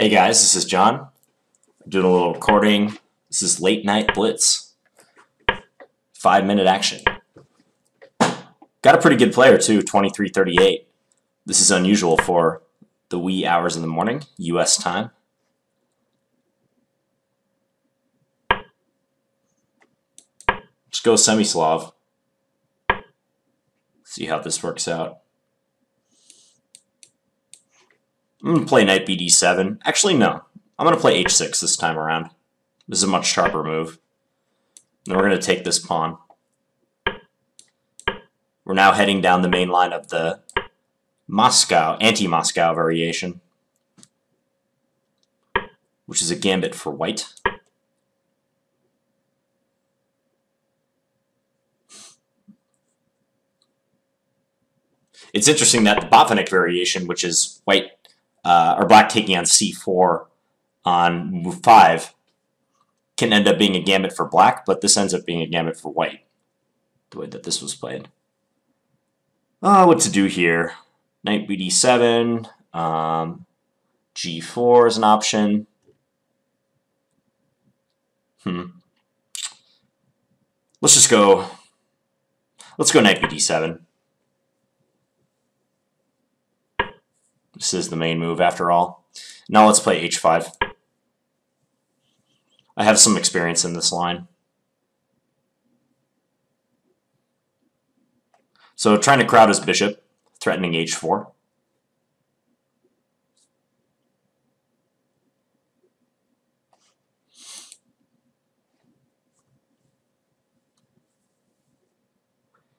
Hey guys, this is John. I'm doing a little recording. This is Late Night Blitz. 5-minute action. Got a pretty good player too, 23-38. This is unusual for the wee hours in the morning, US time. Let's go Semislav. See how this works out. I'm going to play knight bd7. Actually, no. I'm going to play h6 this time around. This is a much sharper move. Then we're going to take this pawn. We're now heading down the main line of the Moscow, anti-Moscow variation, which is a gambit for white. It's interesting that the Botvinnik variation, which is white or black taking on c4 on move 5, can end up being a gambit for black, but this ends up being a gambit for white, the way that this was played. What to do here? Knight bd7, g4 is an option. Let's go knight bd7. This is the main move after all. Now let's play h5. I have some experience in this line. So trying to crowd his bishop, threatening h4.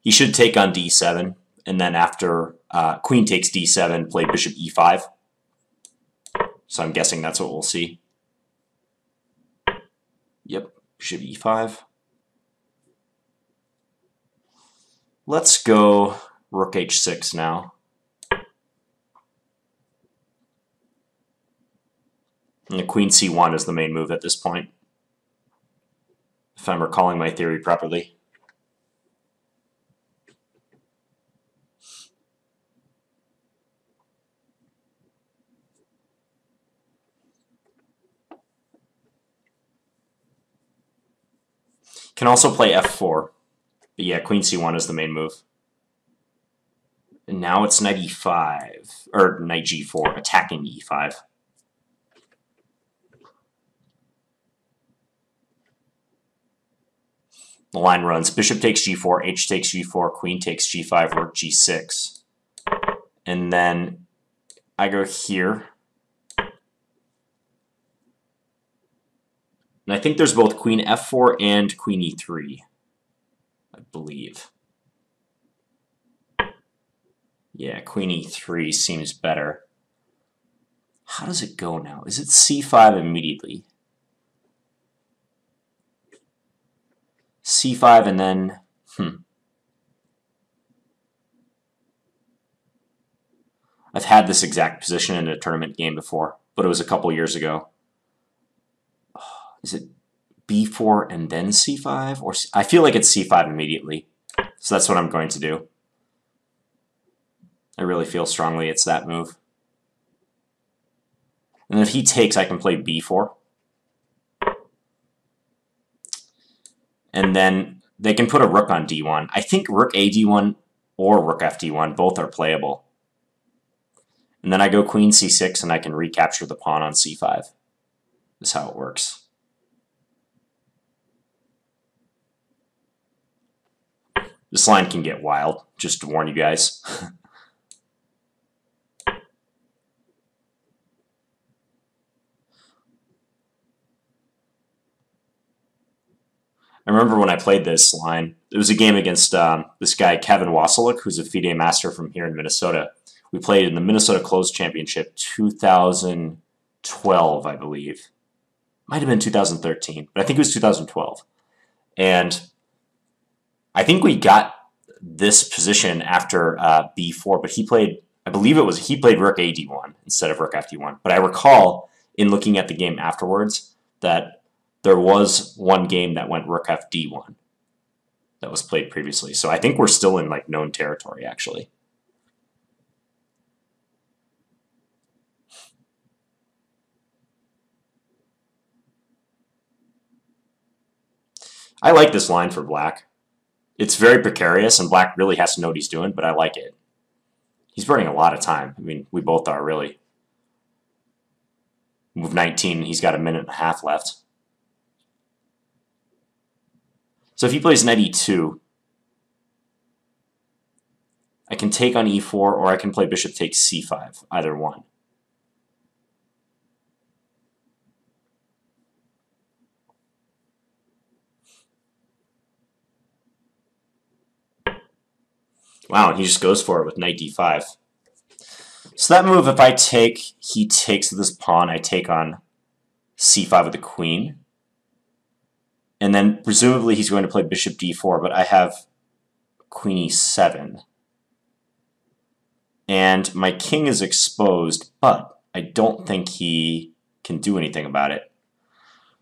He should take on d7, and then after queen takes d7, play bishop e5. So I'm guessing that's what we'll see. Yep, bishop e5. Let's go rook h6 now. And the queen c1 is the main move at this point, if I'm recalling my theory properly. Can also play f4. But yeah, queen c1 is the main move. And now it's knight e5, or knight g4, attacking e5. The line runs bishop takes g4, h takes g4, queen takes g5, rook g6. And then I go here. And I think there's both queen f4 and queen e3, I believe. Yeah, queen e3 seems better. How does it go now? Is it c5 immediately? c5 and then, I've had this exact position in a tournament game before, but it was a couple years ago. Is it b4 and then c5? Or I feel like it's c5 immediately. So that's what I'm going to do. I really feel strongly it's that move. And if he takes, I can play b4. And then they can put a rook on d1. I think rook a d1 or rook f d1, both are playable. And then I go queen c6 and I can recapture the pawn on c5. This is how it works. This line can get wild, just to warn you guys. I remember when I played this line, it was a game against this guy, Kevin Wasiluk, who's a FIDE master from here in Minnesota. We played in the Minnesota Closed Championship 2012, I believe. Might have been 2013, but I think it was 2012. And I think we got this position after b4, but he played, I believe it was, he played rook a d1 instead of rook f d1. But I recall, in looking at the game afterwards, that there was one game that went rook f d1 that was played previously. So I think we're still in like known territory, actually. I like this line for black. It's very precarious, and black really has to know what he's doing, but I like it. He's burning a lot of time. I mean, we both are, really. Move 19, he's got a minute and a half left. So if he plays knight e2, I can take on e4, or I can play bishop takes c5, either one. Wow, and he just goes for it with knight d5. So that move, if I take, he takes this pawn, I take on c5 with the queen. And then presumably he's going to play bishop d4, but I have queen e7. And my king is exposed, but I don't think he can do anything about it.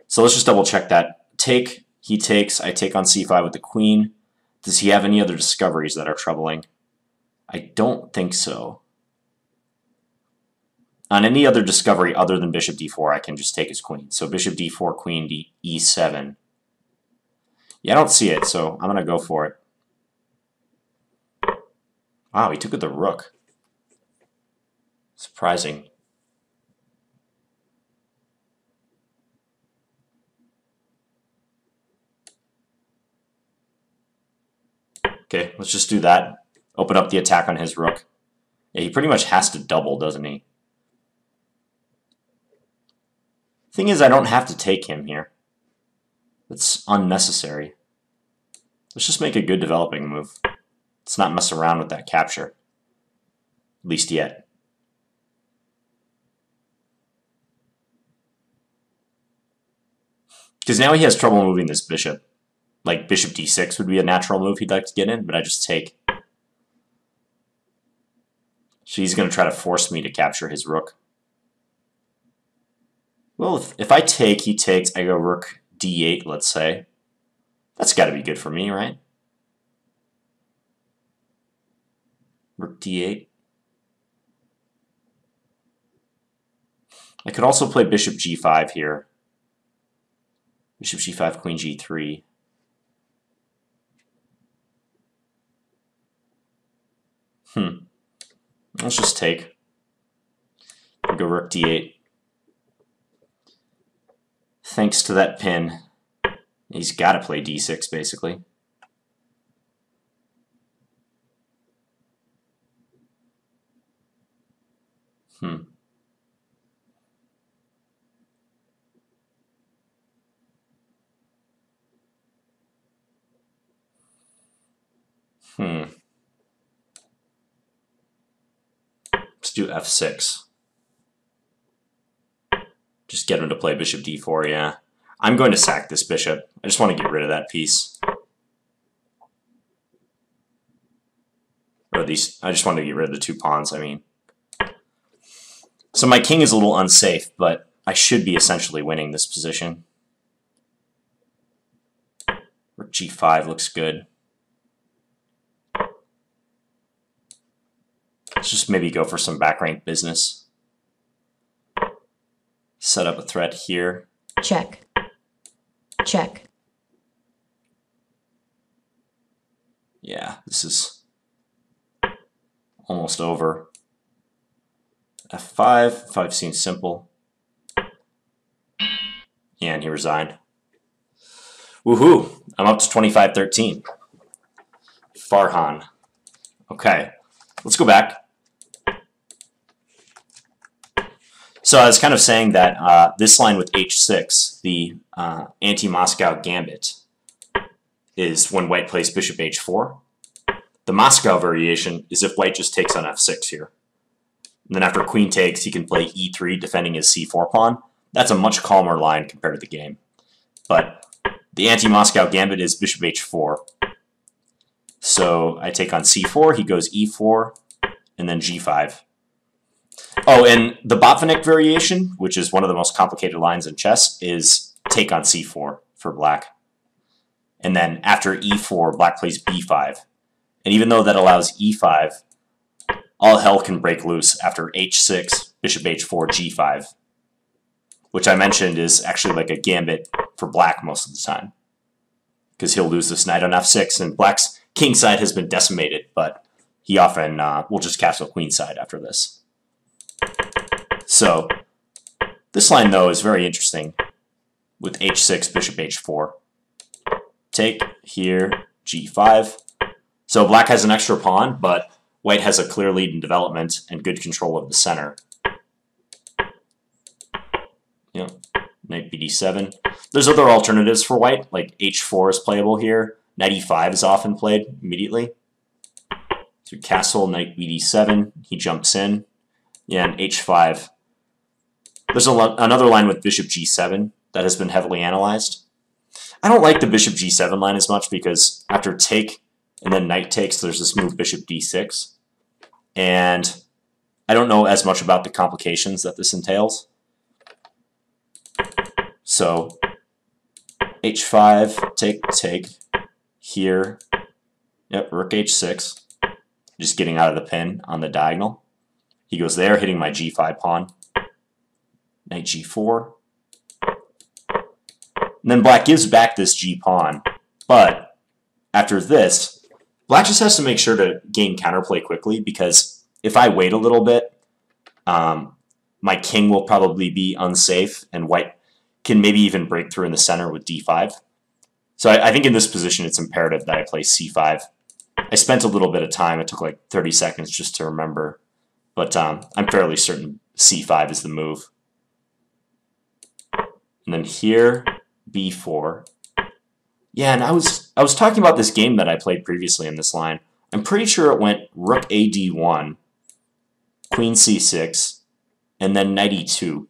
So let's just double check that. Take, he takes, I take on c5 with the queen. Does he have any other discoveries that are troubling? I don't think so. On any other discovery other than bishop d4, I can just take his queen. So bishop d4, queen e7. Yeah, I don't see it, so I'm going to go for it. Wow, he took with the rook. Surprising. Okay, let's just do that. Open up the attack on his rook. Yeah, he pretty much has to double, doesn't he? Thing is, I don't have to take him here. It's unnecessary. Let's just make a good developing move. Let's not mess around with that capture. At least yet. Because now he has trouble moving this bishop. Like bishop d6 would be a natural move he'd like to get in, but I just take. So he's going to try to force me to capture his rook. Well, if I take, he takes, I go rook d8, let's say. That's got to be good for me, right? Rook d8. I could also play bishop g5 here. Bishop g5, queen g3. Let's just take. Go rook d8. Thanks to that pin, he's got to play d6, basically. Let's do f6. Just get him to play bishop d4, yeah. I'm going to sack this bishop. I just want to get rid of that piece. Or at least, I just want to get rid of the two pawns, I mean. So my king is a little unsafe, but I should be essentially winning this position. Rook g5 looks good. Let's just maybe go for some back rank business. Set up a threat here. Check. Check. Yeah, this is almost over. f5. f5 seems simple. Yeah, and he resigned. Woohoo! I'm up to 25-13. Farhan. Okay, let's go back. So I was kind of saying that this line with h6, the anti-Moscow gambit, is when white plays bishop h4. The Moscow variation is if white just takes on f6 here. And then after queen takes, he can play e3, defending his c4 pawn. That's a much calmer line compared to the game. But the anti-Moscow gambit is bishop h4. So I take on c4, he goes e4, and then g5. Oh, and the Botvinnik variation, which is one of the most complicated lines in chess, is take on c4 for black. And then after e4, black plays b5. And even though that allows e5, all hell can break loose after h6, bishop h4, g5, which I mentioned is actually like a gambit for black most of the time. because he'll lose this knight on f6, and black's king side has been decimated, but he often will just castle queen side after this. So this line, though, is very interesting with h6, bishop h4. Take here, g5. So black has an extra pawn, but white has a clear lead in development and good control of the center. Yep. Knight bd7. There's other alternatives for white, like h4 is playable here. Knight e5 is often played immediately. So castle, knight bd7, he jumps in. Yeah, and h5. There's another line with bishop g7 that has been heavily analyzed. I don't like the bishop g7 line as much because after take and then knight takes, there's this move bishop d6. And I don't know as much about the complications that this entails. So h5, take, here. Yep, rook h6. Just getting out of the pin on the diagonal. He goes there, hitting my g5 pawn. Knight g4. And then black gives back this g pawn. But after this, black just has to make sure to gain counterplay quickly, because if I wait a little bit, my king will probably be unsafe, and white can maybe even break through in the center with d5. So I think in this position it's imperative that I play c5. I spent a little bit of time. It took like 30 seconds just to remember. But I'm fairly certain c5 is the move. And then here, b4. Yeah, and I was talking about this game that I played previously in this line. I'm pretty sure it went rook a d1, queen c6, and then knight e2,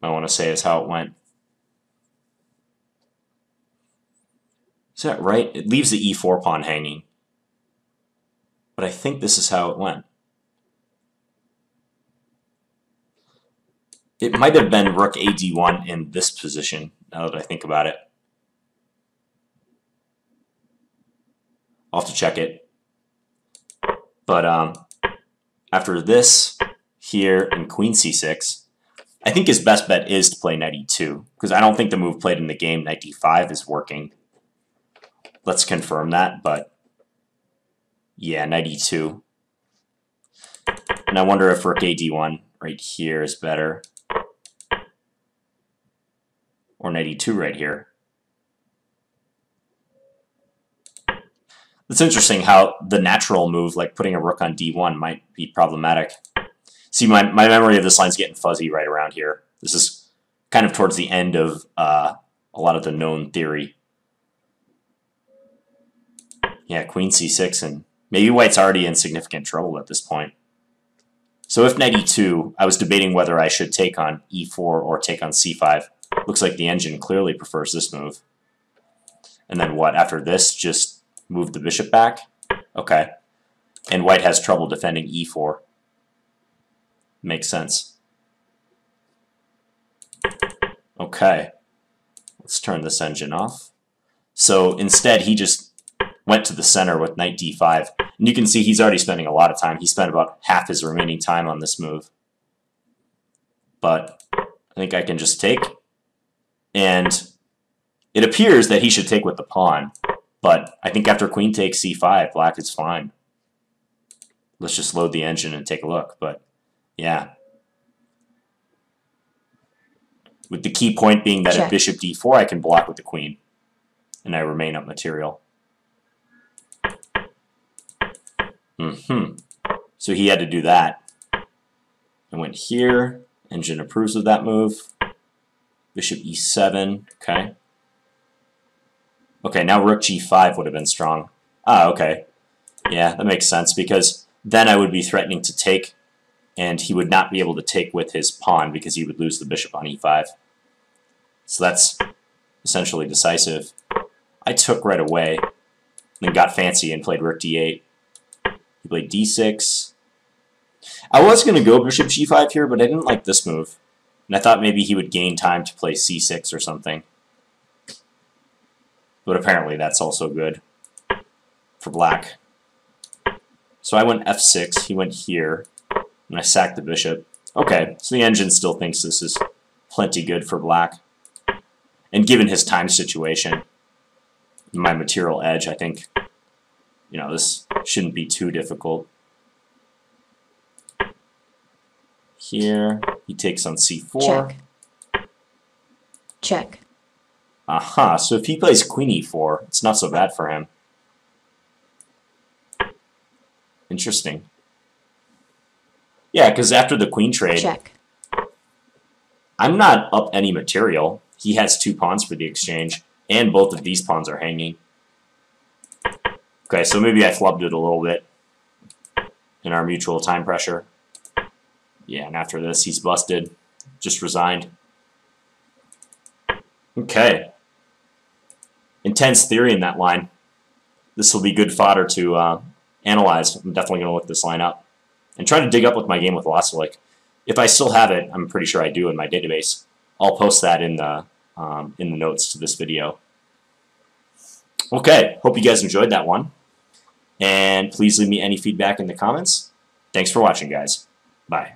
I want to say is how it went. Is that right? It leaves the e4 pawn hanging. But I think this is how it went. It might have been rook a d1 in this position, now that I think about it. I'll have to check it. But after this, here, and queen c6, I think his best bet is to play knight e2, because I don't think the move played in the game, knight d5, is working. Let's confirm that, but yeah, knight e2. And I wonder if rook a d1 right here is better. Or knight e2 right here. It's interesting how the natural move, like putting a rook on d1, might be problematic. See, my memory of this line's getting fuzzy right around here. This is kind of towards the end of a lot of the known theory. Yeah, queen c6, and maybe white's already in significant trouble at this point. So if knight e2, I was debating whether I should take on e4 or take on c5. Looks like the engine clearly prefers this move. And then what? After this, just move the bishop back? Okay. And white has trouble defending e4. Makes sense. Okay. Let's turn this engine off. So instead, he just went to the center with knight d5. And you can see he's already spending a lot of time. He spent about half his remaining time on this move. But I think I can just take. And it appears that he should take with the pawn. But I think after queen takes c5, black is fine. Let's just load the engine and take a look. But yeah. With the key point being that Check. at bishop d4, I can block with the queen. And I remain up material. So he had to do that. I went here. Engine approves of that move. Bishop e7. Okay. Okay, now rook g5 would have been strong. Ah, okay. Yeah, that makes sense, because then I would be threatening to take, and he would not be able to take with his pawn because he would lose the bishop on e5. So that's essentially decisive. I took right away, then got fancy and played rook d8. He played d6. I was going to go bishop g5 here, but I didn't like this move. And I thought maybe he would gain time to play c6 or something. But apparently that's also good for black. So I went f6, he went here, and I sacked the bishop. Okay, so the engine still thinks this is plenty good for black. And given his time situation, my material edge. I think, you know, this shouldn't be too difficult. Here, he takes on c4. Check. Check. Aha, so if he plays queen e4, it's not so bad for him. Interesting. Yeah, because after the queen trade, Check. I'm not up any material. He has 2 pawns for the exchange, and both of these pawns are hanging. Okay, so maybe I flubbed it a little bit in our mutual time pressure. Yeah, and after this, he's busted. Just resigned. Okay. Intense theory in that line. This will be good fodder to analyze. I'm definitely going to look this line up and try to dig up with my game with Wasilek. If I still have it, I'm pretty sure I do in my database. I'll post that in the notes to this video. Okay, hope you guys enjoyed that one. And please leave me any feedback in the comments. Thanks for watching, guys. Bye.